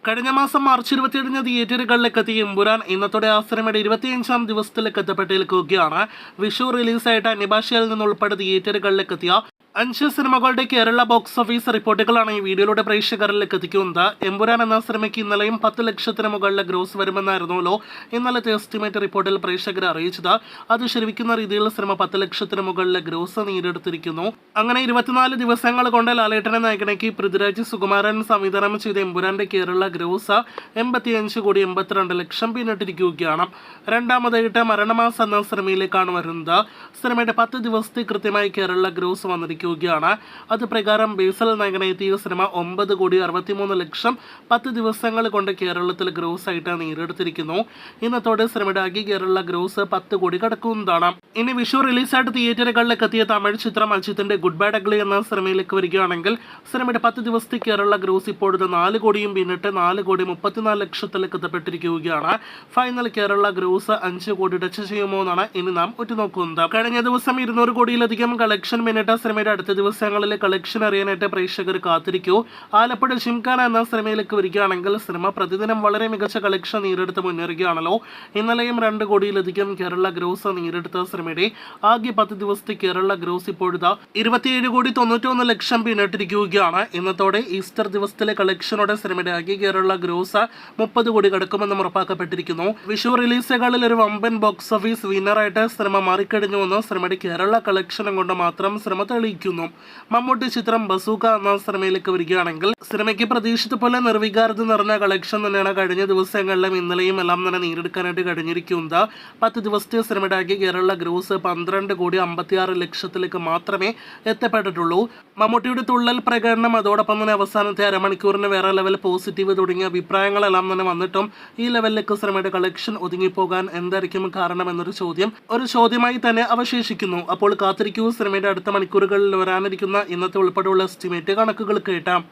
കഴിഞ്ഞ മാസം മാർച്ച് 27 തിയേറ്ററുകളിലേക്ക് എത്തിയ എമ്പുരാൻ ഇന്നത്തോടെ ആ സിനിമയുടെ 25ാം ദിവസത്തിലേക്ക് എത്തപ്പെട്ടിരിക്കുകയാണ്. വിഷു റിലീസായിട്ട് അന്യഭാഷയിൽ നിന്നുൾപ്പെടെ തിയേറ്ററുകളിലേക്ക് എത്തിയ 5 സിനിമകളുടെ കേരള ബോക്സ് ഓഫീസ് റിപ്പോർട്ടുകളാണ് ഈ വീഡിയോയിലൂടെ പ്രേക്ഷകരിലേക്ക് എത്തിക്കുന്നത്. എമ്പുരാൻ എന്ന സിനിമയ്ക്ക് ഇന്നലെയും 10 ലക്ഷത്തിന് മുകളിലെ ഗ്രോസ് വരുമെന്നായിരുന്നല്ലോ ഇന്നലത്തെ എസ്റ്റിമേറ്റ് റിപ്പോർട്ടിൽ പ്രേക്ഷകരെ അറിയിച്ചത്. അത് ശരിവയ്ക്കുന്ന രീതിയിൽ സിനിമ 10 ലക്ഷത്തിന് മുകളിലെ ഗ്രോസ് നേടിയെടുത്തിരിക്കുന്നു. അങ്ങനെ 24 ദിവസങ്ങൾ കൊണ്ട് ലാലേട്ടനെ നായകനാക്കി പൃഥ്വിരാജ് സുകുമാരൻ സംവിധാനം ചെയ്ത എമ്പുരാന്റെ കേരള ഗ്രോസ് 85,82 ലക്ഷം പിന്നിട്ടിരിക്കുകയാണ്. രണ്ടാമതായിട്ട് മരണമാസം എന്ന സിനിമയിലേക്കാണ് വരുന്നത്. സിനിമയുടെ 10 ദിവസത്തെ കൃത്യമായി കേരള ഗ്രോസ് വന്നിരിക്കും. അത് പ്രകാരം ബേസൽ നായകനെത്തിയ സിനിമ 9,63 ലക്ഷം 10 ദിവസങ്ങൾ കൊണ്ട് കേരളത്തിൽ ഗ്രോസ് ആയിട്ട് നേടിയെടുത്തിരിക്കുന്നു. ഇന്നത്തോടെ സിനിമയുടെ ആകെ കേരള ഗ്രോസ് 10 കോടി കടക്കുന്നതാണ്. ഇനി വിഷു റിലീസായിട്ട് തിയേറ്ററുകളിലേക്ക് എത്തിയ തമിഴ് ചിത്രം അജിത്തിന്റെ ഗുഡ് ബാഡ് അഗ്ലി എന്ന സിനിമയിലേക്ക് വരികയാണെങ്കിൽ സിനിമയുടെ 10 ദിവസത്തെ കേരള ഗ്രോസ് ഇപ്പോഴത്തെ 4 കോടിയും പിന്നിട്ട് 4,34 ലക്ഷത്തിലേക്ക് എത്തപ്പെട്ടിരിക്കുകയാണ്. ഫൈനൽ കേരള ഗ്രോസ് 5 കോടി ടച്ച് ചെയ്യുമോ എന്നാണ് ഇനി നാം ഉറ്റുനോക്കുന്നത്. കഴിഞ്ഞ ദിവസം 200 കോടിയിലധികം കളക്ഷൻ പിന്നിട്ട സിനിമയുടെ അടുത്ത ദിവസങ്ങളിലെ കളക്ഷൻ അറിയാനായിട്ട് പ്രേക്ഷകർ കാത്തിരിക്കൂ. ആലപ്പുഴ ജിംഖാന എന്ന സിനിമയിലേക്ക് വരികയാണെങ്കിൽ സിനിമ പ്രതിദിനം വളരെ മികച്ച കളക്ഷൻ നേടിയെടുത്ത് മുന്നേറുകയാണല്ലോ. ഇന്നലെയും 2 കോടിയിലധികം കേരള ഗ്രോസ് നേടിയെടുത്ത സിനിമയുടെ ആകെ 10 ദിവസത്തെ കേരള ഗ്രോസ് ഇപ്പോഴത്തെ 27,91 ലക്ഷം പിന്നിട്ടിരിക്കുകയാണ്. ഇന്നത്തോടെ ഈസ്റ്റർ ദിവസത്തിലെ കളക്ഷനോടെ സിനിമയുടെ ആകെ കേരള ഗ്രോസ് 30 കോടി കടക്കുമെന്നും ഉറപ്പാക്കപ്പെട്ടിരിക്കുന്നു. വിഷു റിലീസുകളിൽ ഒരു വമ്പൻ ബോക്സ് ഓഫീസ് വിന്നറായിട്ട് സിനിമ മാറിക്കഴിഞ്ഞുവെന്ന് സിനിമയുടെ കേരള കളക്ഷനും കൊണ്ട് മാത്രം സിനിമ തെളിയിക്കുന്നു. മമ്മൂട്ടി ചിത്രം ബസൂക്ക എന്ന സിനിമയിലേക്ക് വരികയാണെങ്കിൽ സിനിമയ്ക്ക് പ്രതീക്ഷിച്ച പോലെ നിർവികാരത നിറഞ്ഞ കളക്ഷൻ തന്നെയാണ് കഴിഞ്ഞ ദിവസങ്ങളിലും ഇന്നലെയും എല്ലാം തന്നെ നേടിയെടുക്കാനായിട്ട് കഴിഞ്ഞിരിക്കുന്നത്. 10 ദിവസത്തെ സിനിമയുടെ ആകെ കേരള ഗ്രോസ് 12,56 ലക്ഷത്തിലേക്ക് മാത്രമേ എത്തപ്പെട്ടിട്ടുള്ളൂ. മമ്മൂട്ടിയുടെ തുള്ളൽ പ്രകടനം അതോടൊപ്പം തന്നെ അവസാനത്തെ അരമണിക്കൂറിന് വേറെ ലെവൽ പോസിറ്റീവ് തുടങ്ങിയ അഭിപ്രായങ്ങളെല്ലാം തന്നെ വന്നിട്ടും ഈ ലെവലിലേക്ക് സിനിമയുടെ കളക്ഷൻ ഒതുങ്ങിപ്പോകാൻ എന്തായിരിക്കും കാരണം എന്നൊരു ചോദ്യമായി തന്നെ അവശേഷിക്കുന്നു. അപ്പോൾ കാത്തിരിക്കൂ, സിനിമയുടെ അടുത്ത മണിക്കൂറുകളിൽ വരാനിരിക്കുന്ന ഇന്നത്തെ ഉൾപ്പെടെയുള്ള എസ്റ്റിമേറ്റ് കണക്കുകൾ കേട്ടാം.